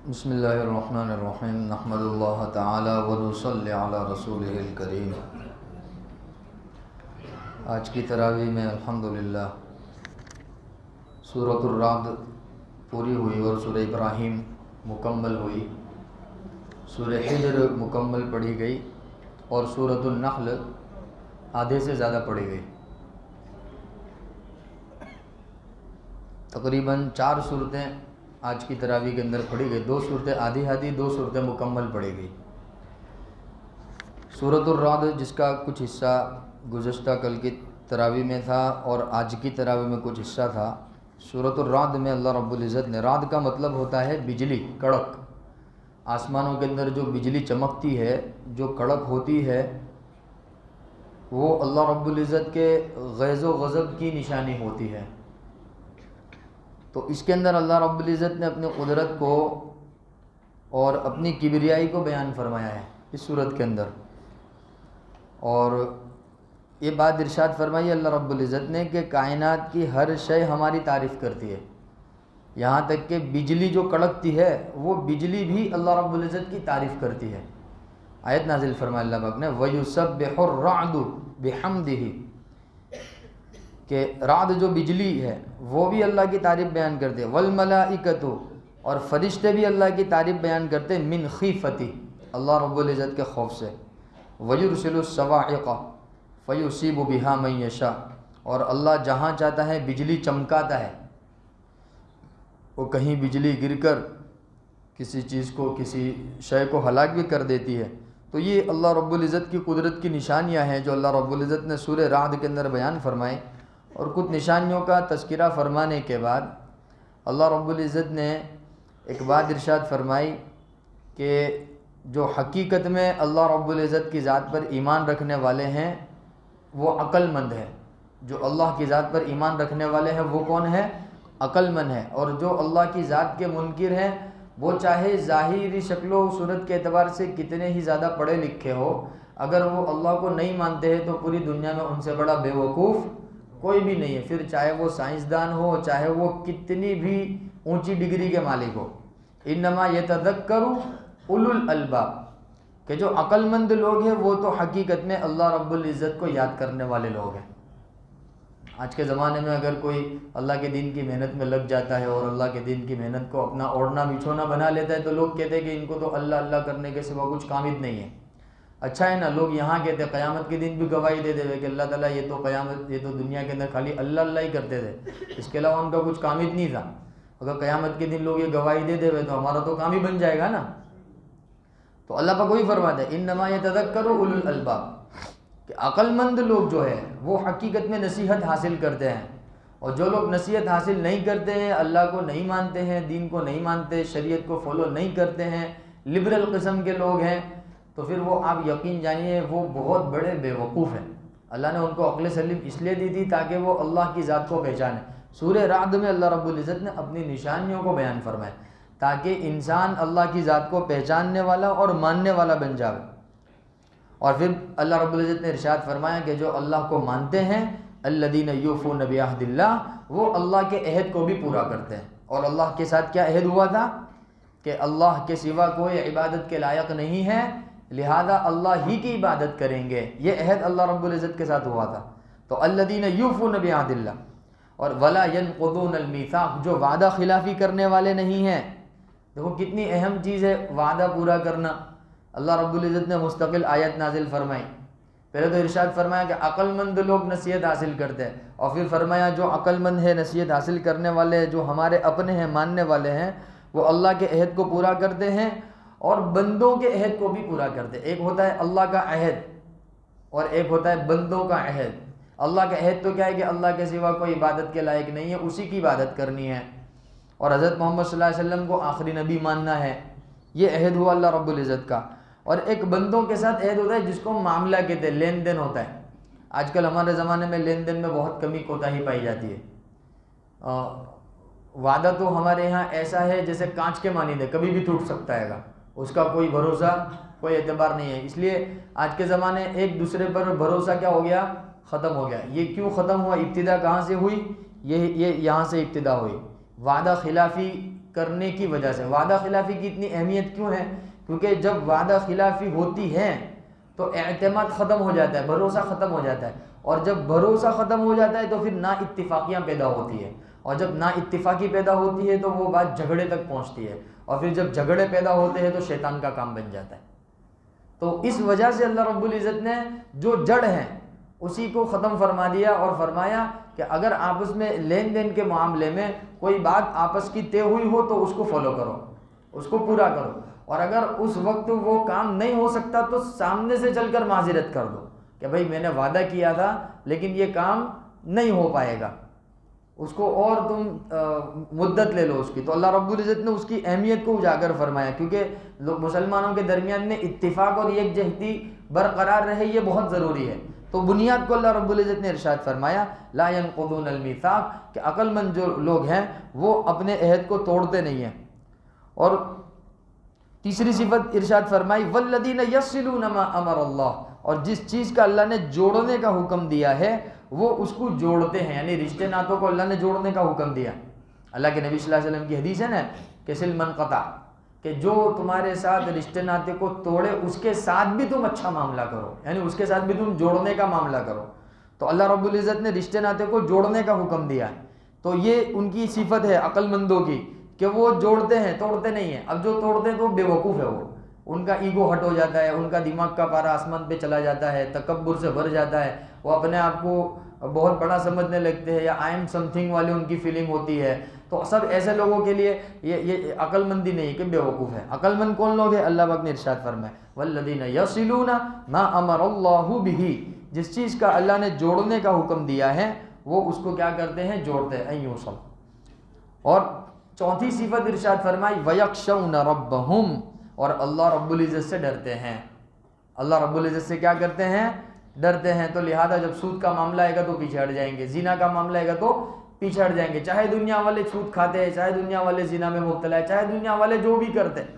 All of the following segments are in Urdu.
بسم اللہ الرحمن الرحیم نحمد اللہ تعالی ونصلی علی رسولہ الکریم۔ آج کی تراویح میں الحمدللہ سورۃ الرعد پوری ہوئی اور سورہ ابراہیم مکمل ہوئی، سورہ حجر مکمل پڑھی گئی اور سورۃ النحل آدھے سے زیادہ پڑھی گئی۔ تقریباً 4 صورتیں آج کی تراویح کے اندر پڑھی گئی، 2 صورتیں آدھی آدھی، 2 صورتیں مکمل پڑھی گئی۔ سورۃ الرعد جس کا کچھ حصہ گزشتہ کل کی تراویح میں تھا اور آج کی تراویح میں کچھ حصہ تھا۔ سورۃ الرعد میں اللہ رب العزت نے، رعد کا مطلب ہوتا ہے بجلی، کڑک، آسمانوں کے اندر جو بجلی چمکتی ہے، جو کڑک ہوتی ہے، وہ اللہ رب العزت کے غیظ و غضب کی نشانی ہوتی ہے۔ تو اس کے اندر اللہ رب العزت نے اپنی قدرت کو اور اپنی کبریائی کو بیان فرمایا ہے اس صورت کے اندر، اور یہ بات ارشاد فرمائی اللہ رب العزت نے کہ کائنات کی ہر شے ہماری تعریف کرتی ہے، یہاں تک کہ بجلی جو کڑکتی ہے وہ بجلی بھی اللہ رب العزت کی تعریف کرتی ہے۔ آیت نازل فرمایا اللہ پاک نے وَيُسَبِّحُ الرَّعْدُ بِحَمْدِهِ، کہ رعد جو بجلی ہے وہ بھی اللہ کی تعریف بیان کرتے ہیں، وَالْمَلَائِكَةُ، اور فرشتے بھی اللہ کی تعریف بیان کرتے ہیں، مِنْ خِیفَتِهِ، اللہ رب العزت کے خوف سے، وَيُرْسِلُ الصَّوَاعِقَ فَيُصِيبُ بِهَا مَن يَشَاءُ، اور اللہ جہاں چاہتا ہے بجلی چمکاتا ہے، وہ کہیں بجلی گر کر کسی چیز کو، کسی شے کو ہلاک بھی کر دیتی ہے۔ تو یہ اللہ رب العزت کی قدرت کی نشانیاں ہیں جو اللہ رب العزت نے سورہ رعد کے اندر بیان فرمائے، اور کچھ نشانیوں کا تذکرہ فرمانے کے بعد اللہ رب العزت نے ایک بات ارشاد فرمائی کہ جو حقیقت میں اللہ رب العزت کی ذات پر ایمان رکھنے والے ہیں وہ عقل مند ہیں۔ جو اللہ کی ذات پر ایمان رکھنے والے ہیں وہ کون ہے؟ عقل مند ہے۔ اور جو اللہ کی ذات کے منکر ہیں وہ چاہے ظاہری شکل و صورت کے اعتبار سے کتنے ہی زیادہ پڑھے لکھے ہو، اگر وہ اللہ کو نہیں مانتے ہیں تو پوری دنیا میں ان سے بڑا بے وقوف کوئی بھی نہیں ہے، پھر چاہے وہ سائنسدان ہو، چاہے وہ کتنی بھی اونچی ڈگری کے مالک ہو۔ انما یتذکر اولو الالباب، کہ جو عقل مند لوگ ہیں وہ تو حقیقت میں اللہ رب العزت کو یاد کرنے والے لوگ ہیں۔ آج کے زمانے میں اگر کوئی اللہ کے دین کی محنت میں لگ جاتا ہے اور اللہ کے دین کی محنت کو اپنا اوڑھنا بچھونا بنا لیتا ہے تو لوگ کہتے ہیں کہ ان کو تو اللہ اللہ کرنے کے سوا کچھ کام نہیں ہے۔ اچھا ہے نا، لوگ یہاں کہتے ہیں قیامت کے دن بھی گواہی دے دے کہ اللہ تعالیٰ یہ تو دنیا کے اندر خالی اللہ اللہ ہی کرتے تھے، اس کے علاوہ ان کا کچھ کام نہیں تھا۔ اگر قیامت کے دن لوگ یہ گواہی دے دے تو ہمارا تو کام ہی بن جائے گا نا۔ تو اللہ پاک وہی فرماتا ہے انما یتذکر اولو الالباب، کہ عقل مند لوگ جو ہے وہ حقیقت میں نصیحت حاصل کرتے ہیں، اور جو لوگ نصیحت حاصل نہیں کرتے ہیں، اللہ کو نہیں مانتے ہیں، دین کو نہیں مانتے، شریعت کو فالو نہیں کرتے ہیں، لبرل قسم کے لوگ ہیں، تو پھر وہ آپ یقین جانیے وہ بہت بڑے بے وقوف ہیں۔ اللہ نے ان کو عقل سلیم اس لیے دی تھی تاکہ وہ اللہ کی ذات کو پہچانے۔ سورہ رعد میں اللہ رب العزت نے اپنی نشانیوں کو بیان فرمایا تاکہ انسان اللہ کی ذات کو پہچاننے والا اور ماننے والا بن جائے۔ اور پھر اللہ رب العزت نے ارشاد فرمایا کہ جو اللہ کو مانتے ہیں، الذین یوفون بعہد اللہ، وہ اللہ کے عہد کو بھی پورا کرتے ہیں۔ اور اللہ کے ساتھ کیا عہد ہوا تھا؟ کہ اللہ کے سوا کوئی عبادت کے لائق نہیں ہے، لہذا اللہ ہی کی عبادت کریں گے، یہ عہد اللہ رب العزت کے ساتھ ہوا تھا۔ تو الذین یوفون بعہد اللہ، اور ولا ینقضون المیثاق، جو وعدہ خلافی کرنے والے نہیں ہیں۔ دیکھو کتنی اہم چیز ہے وعدہ پورا کرنا۔ اللہ رب العزت نے مستقل آیت نازل فرمائی، پہلے تو ارشاد فرمایا کہ عقل مند لوگ نصیحت حاصل کرتے ہیں، اور پھر فرمایا جو عقل مند ہے، نصیحت حاصل کرنے والے، جو ہمارے اپنے ہیں، ماننے والے ہیں، وہ اللہ کے عہد کو پورا کرتے ہیں اور بندوں کے عہد کو بھی پورا کرتے ہیں۔ ایک ہوتا ہے اللہ کا عہد اور ایک ہوتا ہے بندوں کا عہد۔ اللہ کا عہد تو کیا ہے کہ اللہ کے سوا کوئی عبادت کے لائق نہیں ہے، اسی کی عبادت کرنی ہے، اور حضرت محمد صلی اللہ علیہ وسلم کو آخری نبی ماننا ہے، یہ عہد ہوا اللہ رب العزت کا۔ اور ایک بندوں کے ساتھ عہد ہوتا ہے جس کو معاملہ کہتے ہیں، لین دین ہوتا ہے۔ آج کل ہمارے زمانے میں لین دین میں بہت کمی کوتاہی پائی جاتی ہے۔ وعدہ تو ہمارے یہاں ایسا ہے جیسے کانچ کے مانند ہے، کبھی بھی ٹوٹ سکتا ہے گا، اس کا کوئی بھروسہ، کوئی اعتبار نہیں ہے۔ اس لیے آج کے زمانے ایک دوسرے پر بھروسہ کیا ہو گیا؟ ختم ہو گیا۔ یہ کیوں ختم ہوا؟ ابتدا کہاں سے ہوئی؟ یہ یہاں سے ابتدا ہوئی۔ وعدہ خلافی کرنے کی وجہ سے. وعدہ خلافی کی اتنی اہمیت کیوں ہے؟ کیونکہ جب وعدہ خلافی ہوتی ہے تو اعتماد ختم ہو جاتا ہے، بھروسہ ختم ہو جاتا ہے، اور جب بھروسہ ختم ہو جاتا ہے تو پھر نا اتفاقیاں پیدا ہوتی ہے، اور جب نا اتفاقی پیدا ہوتی ہے تو وہ بات جھگڑے تک پہنچتی ہے، اور پھر جب جھگڑے پیدا ہوتے ہیں تو شیطان کا کام بن جاتا ہے. تو اس وجہ سے اللہ رب العزت نے جو جڑ ہیں اسی کو ختم فرما دیا اور فرمایا کہ اگر آپس میں لین دین کے معاملے میں کوئی بات آپس کی طے ہوئی ہو تو اس کو فالو کرو، اس کو پورا کرو، اور اگر اس وقت وہ کام نہیں ہو سکتا تو سامنے سے چل کر معذرت کر دو کہ بھائی میں نے وعدہ کیا تھا لیکن یہ کام نہیں ہو پائے گا، اس کو اور تم مدت لے لو اس کی. تو اللہ رب العزت نے اس کی اہمیت کو اجاگر فرمایا، کیونکہ مسلمانوں کے درمیان میں اتفاق اور یکجہتی برقرار رہے، یہ بہت ضروری ہے. تو بنیاد کو اللہ رب العزت نے ارشاد فرمایا لا ينقضون الميثاق، کہ عقل مند جو لوگ ہیں وہ اپنے عہد کو توڑتے نہیں ہیں. اور تیسری صفت ارشاد فرمائی والذین یصلون ما امر اللہ، اور جس چیز کا اللہ نے جوڑنے کا حکم دیا ہے وہ اس کو جوڑتے ہیں، یعنی رشتے ناتوں کو اللہ نے جوڑنے کا حکم دیا. اللہ کے نبی صلی اللہ علیہ وسلم کی حدیث ہے نا کہ سل من قطع، کہ جو تمہارے ساتھ رشتے ناتے کو توڑے اس کے ساتھ بھی تم اچھا معاملہ کرو، یعنی اس کے ساتھ بھی تم جوڑنے کا معاملہ کرو. تو اللہ رب العزت نے رشتے ناتے کو جوڑنے کا حکم دیا ہے. تو یہ ان کی صفت ہے عقل مندوں کی کہ وہ جوڑتے ہیں، توڑتے نہیں ہیں. اب جو توڑتے ہیں تو بے وقوف ہے، وہ ان کا ایگو ہٹ ہو جاتا ہے، ان کا دماغ کا پارا آسمان پہ چلا جاتا ہے، تکبر سے بھر جاتا ہے، وہ اپنے آپ کو بہت بڑا سمجھنے لگتے ہیں، یا آئی ایم سم تھنگ والی ان کی فیلنگ ہوتی ہے. تو سب ایسے لوگوں کے لیے یہ عقل مندی نہیں کہ بے وقوف ہے. عقل مند کون لوگ ہیں؟ اللہ پاک نے ارشاد فرمایا والذین یصلون ما امر اللہ بہ، جس چیز کا اللہ نے جوڑنے کا حکم دیا ہے وہ اس کو کیا کرتے ہیں؟ جوڑتے ہیں. ان یوصل. اور چوتھی صفت ارشاد فرمائی وَيَخْشَوْنَ رَبَّهُمْ، اور اللہ رب العزت سے ڈرتے ہیں. اللہ رب العزت سے کیا کرتے ہیں؟ ڈرتے ہیں. تو لہذا جب سود کا معاملہ آئے گا تو پیچھے ہٹ جائیں گے، زنا کا معاملہ آئے گا تو پیچھے ہٹ جائیں گے، چاہے دنیا والے سود کھاتے ہیں، چاہے دنیا والے زنا میں مبتلا ہے، چاہے دنیا والے جو بھی کرتے ہیں،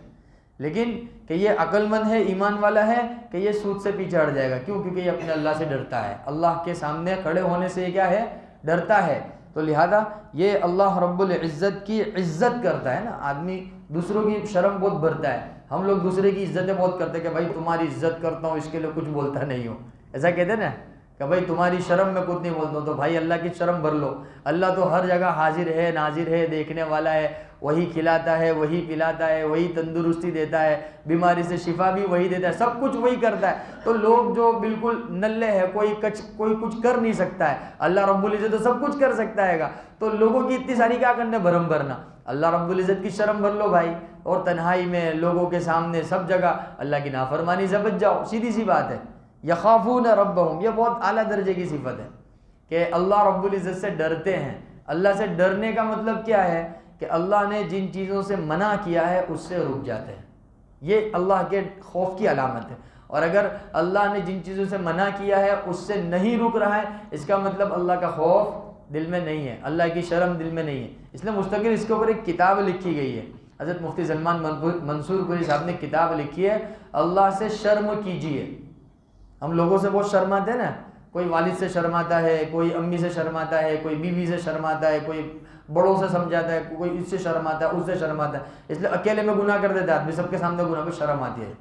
لیکن کہ یہ عقل مند ہے، ایمان والا ہے کہ یہ سود سے پیچھے ہٹ جائے گا. کیوں؟ کیونکہ یہ اپنے اللہ سے ڈرتا ہے، اللہ کے سامنے کھڑے ہونے سے یہ کیا ہے؟ ڈرتا ہے. تو لہذا یہ اللہ رب العزت کی عزت کرتا ہے نا. آدمی دوسروں کی شرم بہت بھرتا ہے، ہم لوگ دوسرے کی عزتیں بہت کرتے ہیں کہ بھائی تمہاری عزت کرتا ہوں اس کے لیے کچھ بولتا نہیں ہوں، ایسا کہتے ہیں نا کہ بھائی تمہاری شرم میں کچھ نہیں بولتا ہوں. تو بھائی اللہ کی شرم بھر لو. اللہ تو ہر جگہ حاضر ہے، ناظر ہے، دیکھنے والا ہے، وہی کھلاتا ہے، وہی پلاتا ہے، وہی تندرستی دیتا ہے، بیماری سے شفا بھی وہی دیتا ہے، سب کچھ وہی کرتا ہے. تو لوگ جو بالکل نلے ہیں، کوئی کچھ کر نہیں سکتا ہے، اللہ رب العزت تو سب کچھ کر سکتا ہے گا. تو لوگوں کی اتنی ساری کیا کرنے؟ بھرم بھرنا. اللہ رب العزت کی شرم بھر لو بھائی، اور تنہائی میں لوگوں کے سامنے سب جگہ اللہ کی نافرمانی سے بچ جاؤ. سیدھی سی بات ہے. یخافون ربہم، یہ بہت اعلیٰ درجے کی صفت ہے کہ اللہ رب العزت سے ڈرتے ہیں. اللہ سے ڈرنے کا مطلب کیا ہے؟ کہ اللہ نے جن چیزوں سے منع کیا ہے اس سے رک جاتے ہیں. یہ اللہ کے خوف کی علامت ہے. اور اگر اللہ نے جن چیزوں سے منع کیا ہے اس سے نہیں رک رہا ہے، اس کا مطلب اللہ کا خوف دل میں نہیں ہے، اللہ کی شرم دل میں نہیں ہے. اس لیے مستقل اس کے اوپر ایک کتاب لکھی گئی ہے. حضرت مفتی سلمان منصور پوری صاحب نے کتاب لکھی ہے اللہ سے شرم کیجیے. ہم لوگوں سے بہت شرماتے ہیں نا، کوئی والد سے شرماتا ہے، کوئی امی سے شرماتا ہے، کوئی بیوی سے شرماتا ہے، کوئی بڑوں سے سمجھاتا ہے، کوئی اس سے شرماتا ہے، اس سے شرماتا ہے. اس لیے اکیلے میں گناہ کر دیتا ہے آدمی، سب کے سامنے گناہ کو شرم آتی ہے.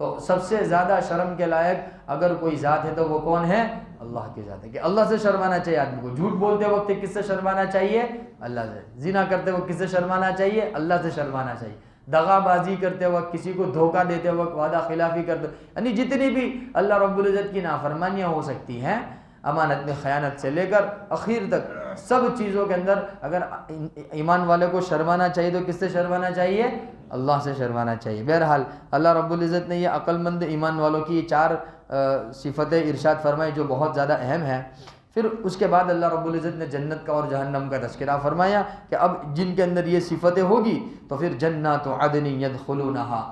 تو سب سے زیادہ شرم کے لائق اگر کوئی ذات ہے تو وہ کون ہے؟ اللہ کی ذات ہے. کہ اللہ سے شرمانا چاہیے آدمی کو. جھوٹ بولتے وقت کس سے شرمانا چاہیے؟ اللہ سے. زنا کرتے وقت کس سے شرمانا چاہیے؟ اللہ سے شرمانا چاہیے. دغا بازی کرتے وقت، کسی کو دھوکہ دیتے وقت، وعدہ خلافی کرتے، یعنی جتنی بھی اللہ رب العزت کی نافرمانیاں ہو سکتی ہیں، امانت میں خیانت سے لے کر اخیر تک سب چیزوں کے اندر اگر ایمان والے کو شرمانا چاہیے تو کس سے شرمانا چاہیے؟ اللہ سے شرمانا چاہیے. بہرحال اللہ رب العزت نے یہ عقل مند ایمان والوں کی یہ 4 صفتیں ارشاد فرمائی جو بہت زیادہ اہم ہیں. پھر اس کے بعد اللہ رب العزت نے جنت کا اور جہنم کا تذکرہ فرمایا کہ اب جن کے اندر یہ صفتیں ہوگی تو پھر جنات عدن یدخلونہا،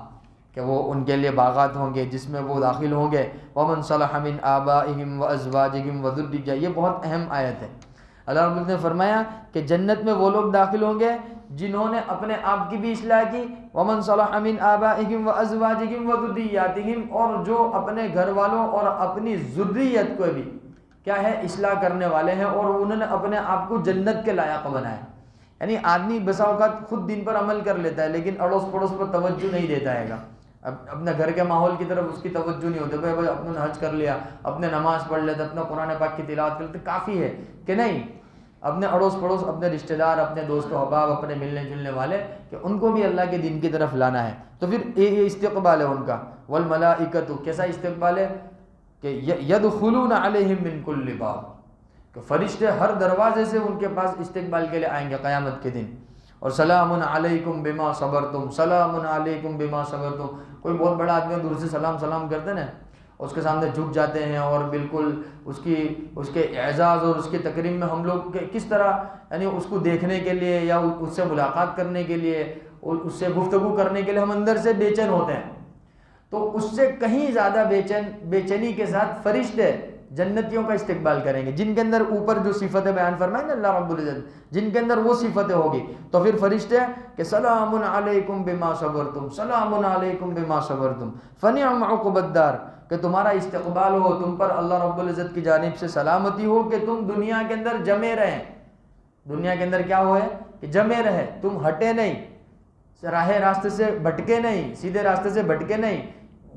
کہ وہ ان کے لیے باغات ہوں گے جس میں وہ داخل ہوں گے. ومن صلح من آبائہم وازواجہم وذریہ، یہ بہت اہم آیت ہے. اللہ رب العزت نے فرمایا کہ جنت میں وہ لوگ داخل ہوں گے جنہوں نے اپنے آپ کی بھی اصلاح کی. ومن صلح من آبائہم وازواجہم وذریاتہم، اور جو اپنے گھر والوں اور اپنی ذریت کو بھی کیا ہے؟ اصلاح کرنے والے ہیں، اور انہوں نے اپنے آپ کو جنت کے لائق بنایا. یعنی آدمی بسا اوقات خود دین پر عمل کر لیتا ہے لیکن اڑوس پڑوس پر توجہ نہیں دیتا ہے گا، اپنے گھر کے ماحول کی طرف اس کی توجہ نہیں ہوتی، بھائی اپنے حج کر لیا، اپنے نماز پڑھ لیتے، اپنا قرآن پاک کی تلاوت کر لیتے، کافی ہے کہ نہیں؟ اپنے اڑوس پڑوس، اپنے رشتہ دار، اپنے دوست و احباب، اپنے ملنے جلنے والے، کہ ان کو بھی اللہ کے دین کی طرف لانا ہے. تو پھر یہ استقبال ہے ان کا. والملائکۃ، کیسا استقبال ہے کہ یدخلون علیہم من کل باب، کہ فرشتے ہر دروازے سے ان کے پاس استقبال کے لیے آئیں گے قیامت کے دن. اور سلام علیکم بما صبرتم، سلام علیکم بما صبرتم. کوئی بہت بڑا آدمی دور سے سلام کرتے نا، اس کے سامنے جھک جاتے ہیں اور بالکل اس کے اعزاز اور اس کی تکریم میں ہم لوگ کس طرح یعنی اس کو دیکھنے کے لیے یا اس سے ملاقات کرنے کے لیے، اس سے گفتگو کرنے کے لیے ہم اندر سے بے چین ہوتے ہیں. تو اس سے کہیں زیادہ بے چینی کے ساتھ فرشتے جنتیوں کا استقبال کریں گے، جن کے اندر اوپر جو صفتیں بیان فرمائیں نا اللہ رب العزت، جن کے اندر وہ صفتیں ہوگی. تو پھر فرشتے کہ سلام علیکم بما صبرتم، سلام علیکم بما صبرتم فنعم عقبی الدار، کہ تمہارا استقبال ہو، تم پر اللہ رب العزت کی جانب سے سلامتی ہو کہ تم دنیا کے اندر جمے رہیں. دنیا کے اندر کیا ہوئے کہ جمے رہے، تم ہٹے نہیں، راستے سے بھٹکے نہیں، سیدھے راستے سے بھٹکے نہیں.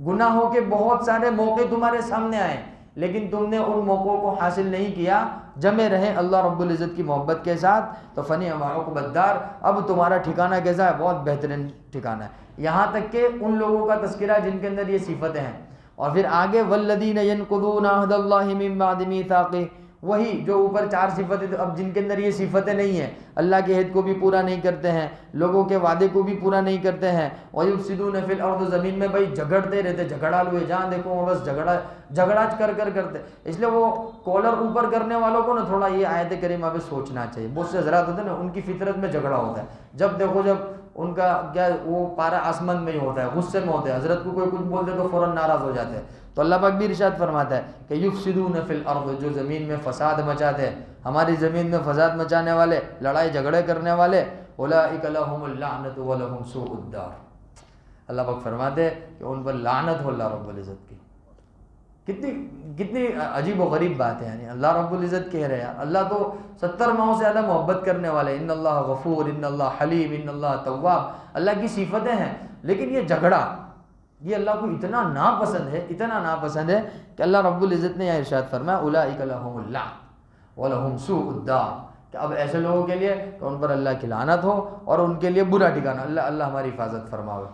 گناہوں کے بہت سارے موقع تمہارے سامنے آئے لیکن تم نے ان موقعوں کو حاصل نہیں کیا، جمے رہیں اللہ رب العزت کی محبت کے ساتھ. تو فنعم عقبی الدار، اب تمہارا ٹھکانہ کیسا ہے؟ بہت بہترین ٹھکانہ ہے. یہاں تک کہ ان لوگوں کا تذکرہ جن کے اندر یہ صفتیں ہیں. اور پھر آگے والذین ینقضون عہد اللہ من بعد میثاقہ، وہی جو اوپر 4 صفتیں، اب جن کے اندر یہ صفتیں نہیں ہیں، اللہ کے عہد کو بھی پورا نہیں کرتے ہیں، لوگوں کے وعدے کو بھی پورا نہیں کرتے ہیں. وَيُفْسِدُونَ فِي الْأَرْضِ، زمین میں بھائی جھگڑتے رہتے، جھگڑا ہوئے جہاں دیکھو وہ بس جھگڑا کر کرتے. اس لیے وہ کالر اوپر کرنے والوں کو نا تھوڑا یہ آیت کریمہ پہ سوچنا چاہیے. بہت سے حضرات ہوتے ہیں نا، ان کی فطرت میں جھگڑا ہوتا ہے، جب دیکھو جب ان کا کیا وہ پارا آسمان میں ہی ہوتا ہے، غصے میں ہوتے ہیں، حضرت کو کوئی کچھ بول دے تو فوراً ناراض ہو جاتے ہیں. تو اللہ پاک بھی ارشاد فرماتا ہے کہ یفسدون فی الارض، جو زمین میں فساد مچاتے ہیں، ہماری زمین میں فساد مچانے والے، لڑائی جھگڑے کرنے والے، اولئک لہم اللعنۃ ولہم سوء الدار. اللہ پاک فرماتے ہیں کہ ان پر لعنت ہو اللہ رب العزت کی. کتنی عجیب و غریب بات ہے. یعنی اللہ رب العزت کہہ رہے ہیں، اللہ تو 70 ماہوں سے زیادہ محبت کرنے والے، ان اللہ غفور، ان اللہ حلیم، ان اللہ تواب، اللہ کی صفتیں ہیں. لیکن یہ جھگڑا یہ اللہ کو اتنا ناپسند ہے کہ اللہ رب العزت نے یہاں ارشاد فرمایا اولئک لہم اللعنۃ ولہم سوء الدار، کہ اب ایسے لوگوں کے لیے کہ ان پر اللہ کی لعنت ہو اور ان کے لیے برا ٹھکانہ. اللہ ہماری حفاظت فرماوے.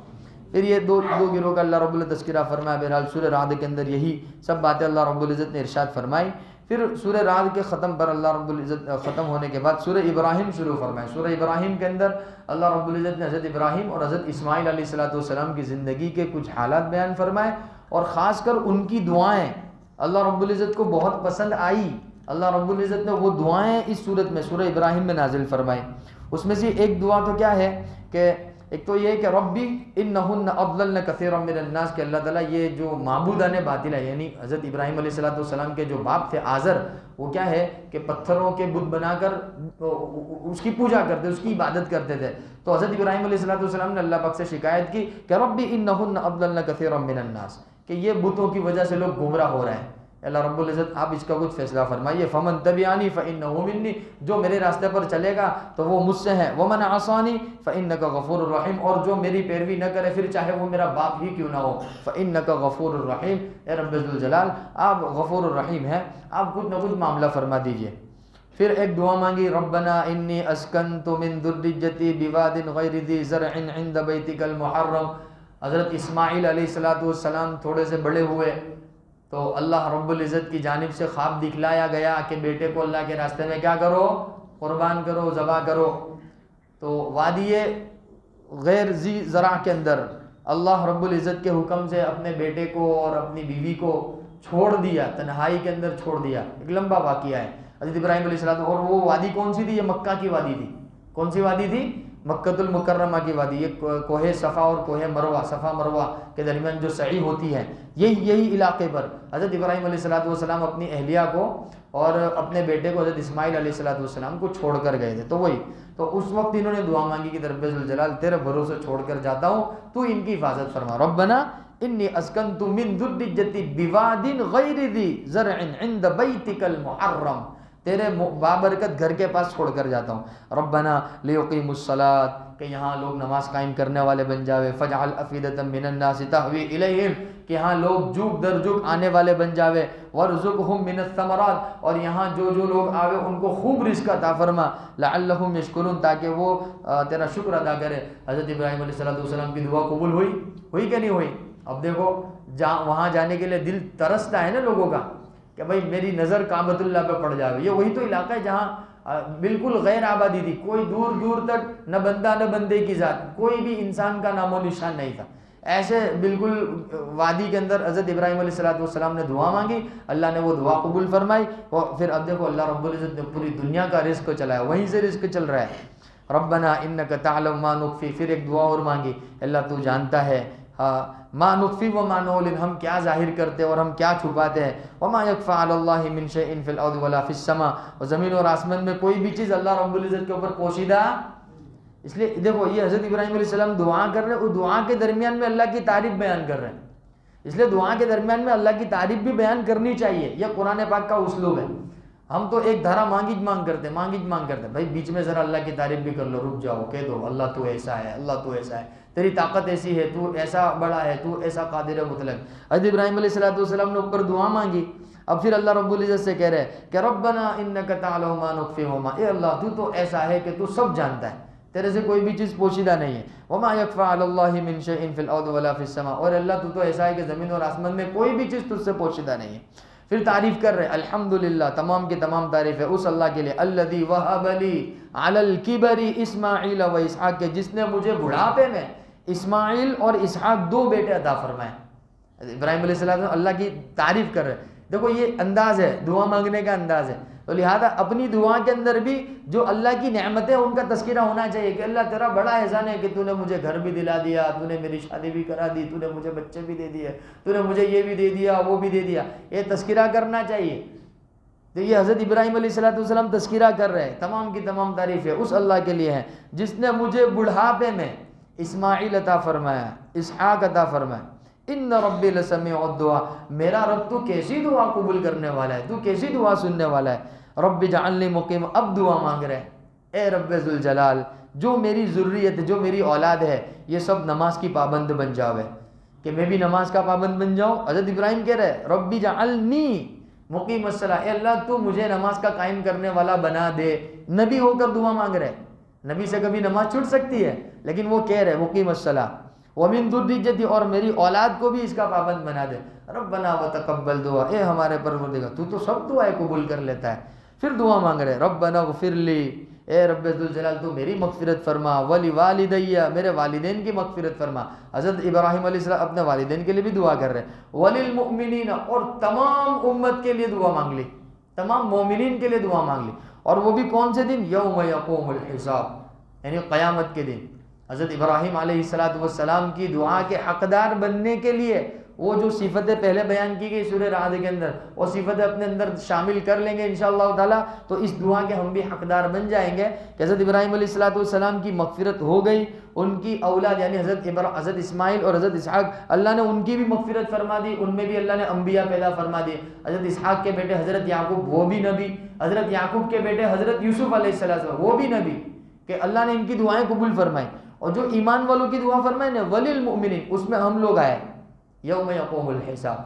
پھر یہ دو گروہ کا اللہ رب العزت تذکرہ فرمایا. بہرحال سورہ رعد کے اندر یہی سب باتیں اللہ رب العزت نے ارشاد فرمائی. پھر سورہ رعد کے ختم پر اللہ رب العزت ختم ہونے کے بعد سورہ ابراہیم شروع فرمائے. سورہ ابراہیم کے اندر اللہ رب العزت نے حضرت ابراہیم اور حضرت اسماعیل علیہ السلام کی زندگی کے کچھ حالات بیان فرمائے، اور خاص کر ان کی دعائیں اللہ رب العزت کو بہت پسند آئی. اللہ رب العزت نے وہ دعائیں اس صورت میں سورہ ابراہیم میں نازل فرمائی. اس میں سے ایک دعا تو کیا ہے کہ ایک تو یہ کہ ربی انہن اضللن کثیرا من الناس، کہ اللہ تعالیٰ یہ جو معبودان باطل ہے، یعنی حضرت ابراہیم علیہ السلام کے جو باپ تھے آزر، وہ کیا ہے کہ پتھروں کے بت بنا کر اس کی پوجا کرتے، اس کی عبادت کرتے تھے. تو حضرت ابراہیم علیہ السلام نے اللہ پاک سے شکایت کی کہ ربی انہن اضللن کثیرا من الناس، کہ یہ بتوں کی وجہ سے لوگ گمراہ ہو رہے ہیں. اللہ رب العزت آپ اس کا کچھ فیصلہ فرمائیے. فمن تبعنی فانہ منی، جو میرے راستے پر چلے گا تو وہ مجھ سے ہے. ومن عصانی فانک غفور الرحیم، اور جو میری پیروی نہ کرے پھر چاہے وہ میرا باپ ہی کیوں نہ ہو، فانک غفور الرحیم، اے رب ذوالجلال آپ غفور الرحیم ہیں، آپ کچھ نہ کچھ معاملہ فرما دیجئے. پھر ایک دعا مانگی ربنا انی اسکنت من ذریتی بواد غیر ذی زرع عند بیتک المحرم. حضرت اسماعیل علیہ السلام تھوڑے سے بڑے ہوئے تو اللہ رب العزت کی جانب سے خواب دکھلایا گیا کہ بیٹے کو اللہ کے راستے میں کیا کرو، قربان کرو، ذبح کرو. تو وادی غیر ذی زرع کے اندر اللہ رب العزت کے حکم سے اپنے بیٹے کو اور اپنی بیوی کو چھوڑ دیا، تنہائی کے اندر چھوڑ دیا. ایک لمبا واقعہ ہے حضرت ابراہیم علیہ السلام. اور وہ وادی کون سی تھی؟ یہ مکہ کی وادی تھی. کون سی وادی تھی؟ مکۃ المکرمہ کی وادی. یہ کوہ صفا اور کوہ مروہ، صفا مروہ کے درمیان جو سعی ہوتی ہے، یہی علاقے پر حضرت ابراہیم علیہ السلام اپنی اہلیہ کو اور اپنے بیٹے کو حضرت اسماعیل علیہ السلام کو چھوڑ کر گئے تھے. تو اس وقت انہوں نے دعا مانگی کہ رب ذوالجلال تیرے بھروسے چھوڑ کر جاتا ہوں، تو ان کی حفاظت فرما. ربنا انی اسکنت من ذریتی بواد غیر ذی زرع عند بیتک المحرم، تیرے بابرکت گھر کے پاس چھوڑ کر جاتا ہوں. ربنا لیقیموا الصلاۃ، کہ یہاں لوگ نماز قائم کرنے والے بن جاوے. فجعل افئدۃ من الناس تہوی الیہم، کہ یہاں لوگ جھک در جھک آنے والے بن جاوے. وارزقہم من الثمرات، اور یہاں جو جو لوگ آوے ان کو خوب رزق عطا فرما. لعلہم یشکرون، تاکہ وہ تیرا شکر ادا کرے. حضرت ابراہیم علیہ السلام کی دعا قبول ہوئی کہ نہیں ہوئی؟ اب دیکھو وہاں جانے کے لیے دل ترستا ہے نا لوگوں کا کہ بھائی میری نظر کعبۃ اللہ پہ پڑ جاوے. یہ وہی تو علاقہ ہے جہاں بالکل غیر آبادی تھی، کوئی دور دور تک نہ بندہ نہ بندے کی ذات، کوئی بھی انسان کا نام و نشان نہیں تھا. ایسے بالکل وادی کے اندر حضرت ابراہیم علیہ السلام نے دعا مانگی، اللہ نے وہ دعا قبول فرمائی. اور پھر اب دیکھو اللہ رب العزت نے پوری دنیا کا رزق چلایا، وہیں سے رزق چل رہا ہے. ربنا انک تعلم ما نخفی، پھر ایک دعا اور مانگی، اللہ تو جانتا ہے ما نخفی وما نعلن، ہم کیا ظاہر کرتے اور ہم کیا چھپاتے ہیں. وما یخفی علی اللہ من شیء فی الارض ولا فی السماء، اور زمین اور آسمان میں کوئی بھی چیز اللہ رب العزت کے اوپر پوشیدہ. اس لیے دیکھو یہ حضرت ابراہیم علیہ السلام دعا کر رہے ہیں، وہ دعا کے درمیان میں اللہ کی تعریف بیان کر رہے ہیں. اس لیے دعا کے درمیان میں اللہ کی تعریف بھی بیان کرنی چاہیے، یہ قرآن پاک کا اسلوب ہے. ہم تو ایک دھارا مانگی مانگ کرتے بھائی بیچ میں ذرا اللہ کی تعریف بھی کر لو، رک جاؤ، کہہ دو اللہ تو ایسا ہے، اللہ تو ایسا ہے، تیری طاقت ایسی ہے، تو ایسا بڑا ہے، تو ایسا قادر مطلق. حضرت ابراہیم علیہ السلام نے اوپر دعا مانگی، اب پھر اللہ رب العزت سے کہہ رہے کہ ربنا انک تعلم ما نخفی وما، اے اللہ تو ایسا ہے کہ تو سب جانتا ہے، تیرے سے کوئی بھی چیز پوشیدہ نہیں ہے. وما یخفی علی اللہ من شیء فی الارض ولا فی السماء، اور اللہ تو ایسا ہے کہ زمین اور آسمان میں کوئی بھی چیز تجھ سے پوشیدہ نہیں ہے. پھر تعریف کر رہے الحمدللہ، تمام کی تمام تعریف ہے اس اللہ کے لیے، الذی وہب لی علی الکبر اسماعیل و اسحاق، کے جس نے مجھے بڑھاپے میں اسماعیل اور اسحاق دو بیٹے عطا فرمائے. ابراہیم علیہ السلام اللہ کی تعریف کر رہے. دیکھو یہ انداز ہے دعا مانگنے کا انداز ہے، تو لہذا اپنی دعا کے اندر بھی جو اللہ کی نعمتیں ان کا تذکرہ ہونا چاہیے کہ اللہ تیرا بڑا احسان ہے کہ تو نے مجھے گھر بھی دلا دیا، تو نے میری شادی بھی کرا دی، تو نے مجھے بچے بھی دے دیے، تو نے مجھے یہ بھی دے دیا وہ بھی دے دیا. یہ تذکرہ کرنا چاہیے. تو یہ حضرت ابراہیم علیہ السلام تذکرہ کر رہے ہیں، تمام کی تمام تعریفیں اس اللہ کے لیے ہیں جس نے مجھے بڑھاپے میں اسماعیل عطا فرمایا، اسحاق عطا فرمایا. ان ربی لسمیع الدعاء، میرا رب تو کیسی دعا قبول کرنے والا ہے، تو کیسی دعا سننے والا ہے. رب اجعلنی مقیم، اب دعا مانگ رہے ہیں اے رب ذوالجلال جو میری ذریت، جو میری اولاد ہے یہ سب نماز کی پابند بن جاوے، کہ میں بھی نماز کا پابند بن جاؤں. حضرت ابراہیم کہہ رہے رب اجعلنی مقیم الصلاۃ، اے اللہ تو مجھے نماز کا قائم کرنے والا بنا دے. نبی ہو کر دعا مانگ رہے، نبی سے کبھی نماز چھوٹ سکتی ہے، لیکن وہ کہہ رہے مقیم الصلاۃ ومن ذریتی، اور میری اولاد کو بھی اس کا پابند بنا دے. ربنا وتقبل دعا، اے ہمارے پروردگار تو سب دعائیں قبول کر لیتا ہے. پھر دعا مانگ رہے ربنا اغفر لی، اے رب ذوالجلال تو میری مغفرت فرما، ولی والدی، میرے والدین کی مغفرت فرما. حضرت ابراہیم علیہ السلام اپنے والدین کے لیے بھی دعا کر رہے ہیں. وللمؤمنین، اور تمام امت کے لیے دعا مانگ لی، تمام مومنین کے لیے دعا مانگ لی. اور وہ بھی کون سے دن؟ یوم یقوم الحساب، یعنی قیامت کے دن. حضرت ابراہیم علیہ السلام کی دعا کے حقدار بننے کے لیے وہ جو صفتیں پہلے بیان کی گئی سورہ رعد کے اندر، وہ صفتیں اپنے اندر شامل کر لیں گے انشاءاللہ تعالیٰ، تو اس دعا کے ہم بھی حقدار بن جائیں گے کہ حضرت ابراہیم علیہ السلام کی مغفرت ہو گئی. ان کی اولاد یعنی حضرت اسماعیل اور حضرت اسحاق، اللہ نے ان کی بھی مغفرت فرما دی، ان میں بھی اللہ نے انبیاء پیدا فرما دیے. حضرت اسحاق کے بیٹے حضرت یعقوب وہ بھی نبی، حضرت یعقوب کے بیٹے حضرت یوسف علیہ السلام وہ بھی نبی، کہ اللہ نے ان کی دعائیں قبول فرمائی. اور جو ایمان والوں کی دعا فرمائے نا وللمؤمنین، اس میں ہم لوگ آئے. یوم یقوم الحساب،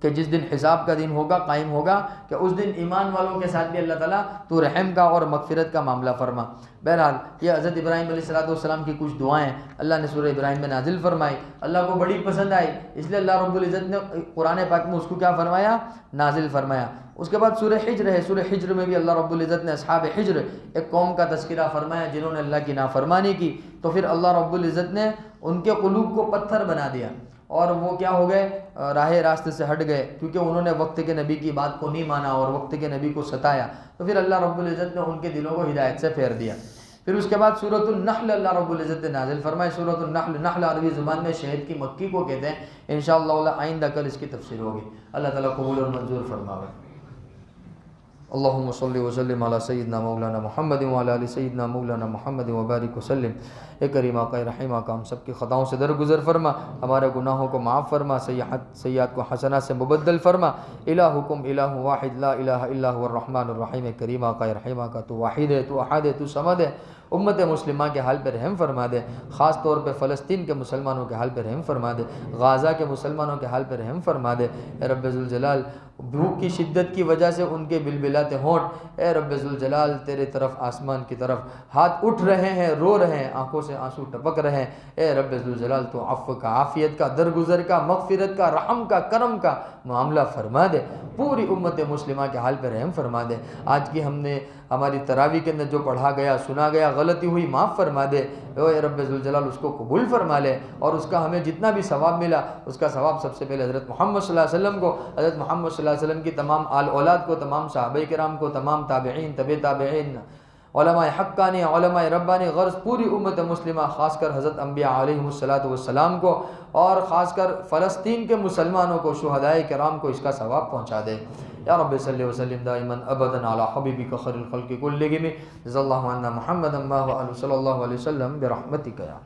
کہ جس دن حساب کا دن ہوگا، قائم ہوگا، کہ اس دن ایمان والوں کے ساتھ بھی اللہ تعالیٰ تو رحم کا اور مغفرت کا معاملہ فرما. بہرحال یہ حضرت ابراہیم علیہ السلام کی کچھ دعائیں اللہ نے سورہ ابراہیم میں نازل فرمائی، اللہ کو بڑی پسند آئی، اس لیے اللہ رب العزت نے قرآن پاک میں اس کو کیا فرمایا؟ نازل فرمایا. اس کے بعد سورہ حجر ہے، سورہ حجر میں بھی اللہ رب العزت نے اصحاب حجر ایک قوم کا تذکرہ فرمایا جنہوں نے اللہ کی نافرمانی کی. تو پھر اللہ رب العزت نے ان کے قلوب کو پتھر بنا دیا اور وہ کیا ہو گئے؟ راہ راستے سے ہٹ گئے، کیونکہ انہوں نے وقت کے نبی کی بات کو نہیں مانا اور وقت کے نبی کو ستایا. تو پھر اللہ رب العزت نے ان کے دلوں کو ہدایت سے پھیر دیا. پھر اس کے بعد سورۃ النحل اللہ رب العزت نے نازل فرمائی. سورۃ النحل، نحل عربی زبان میں شہد کی مکھی کو کہتے ہیں. انشاءاللہ آئندہ کل اس کی تفسیر ہوگی. اللہ تعالیٰ قبول اور منظور فرماوے. اللہم صلی وسلم علی سیدنا مولانا محمد وعلی آل سیدنا مولانا محمد وبارک وسلم۔ اے کریم آقا رحیم آقا، ہم سب کی خطاؤں سے درگزر فرما، ہمارے گناہوں کو معاف فرما، سیئات کو حسنات سے مبدل فرما۔ الہکم الہ واحد لا الہ الا هو الرحمن الرحیم۔ اے کریم آقا رحیم آقا، تو واحد ہے، تو احد ہے، تو صمد ہے۔ امت مسلمہ کے حال پہ رحم فرما دے، خاص طور پہ فلسطین کے مسلمانوں کے حال پہ رحم فرما دے، غازہ کے مسلمانوں کے حال پہ رحم فرما دے۔ اے رب ذوالجلال، بھوک کی شدت کی وجہ سے ان کے بلبلاتے ہونٹ، اے رب ذوالجلال تیرے طرف، آسمان کی طرف ہاتھ اٹھ رہے ہیں، رو رہے ہیں، آنکھوں سے آنسو ٹپک رہے ہیں۔ اے رب ذوالجلال تو عفو کا، عافیت کا، درگزر کا، مغفرت کا، رحم کا، کرم کا معاملہ فرما دے، پوری امت مسلمہ کے حال پہ رحم فرما دے۔ آج کی ہماری تراویح کے اندر جو پڑھا گیا، سنا گیا، غلطی ہوئی معاف فرما دے۔ اے رب ذوالجلال اس کو قبول فرما لے، اور اس کا ہمیں جتنا بھی ثواب ملا، اس کا ثواب سب سے پہلے حضرت محمد صلی اللہ علیہ وسلم کو، حضرت محمد صلی اللہ علیہ وسلم کی تمام آل اولاد کو، تمام صحابہ کرام کو، تمام تابعین، تبع تابعین، علماء حقانی، علماء ربانی، غرض پوری امت مسلمہ، خاص کر حضرت انبیاء علیہم الصلاۃ کو، اور خاص کر فلسطین کے مسلمانوں کو، شہدائے کرام کو اس کا ثواب پہنچا دے۔ یا رب صلی وسلم دائما ابدا علی حبیبک خیر الخلق کلہم، جزا اللہ عنا محمدا ما هو صلی اللہ علیہ وسلم برحمتک یا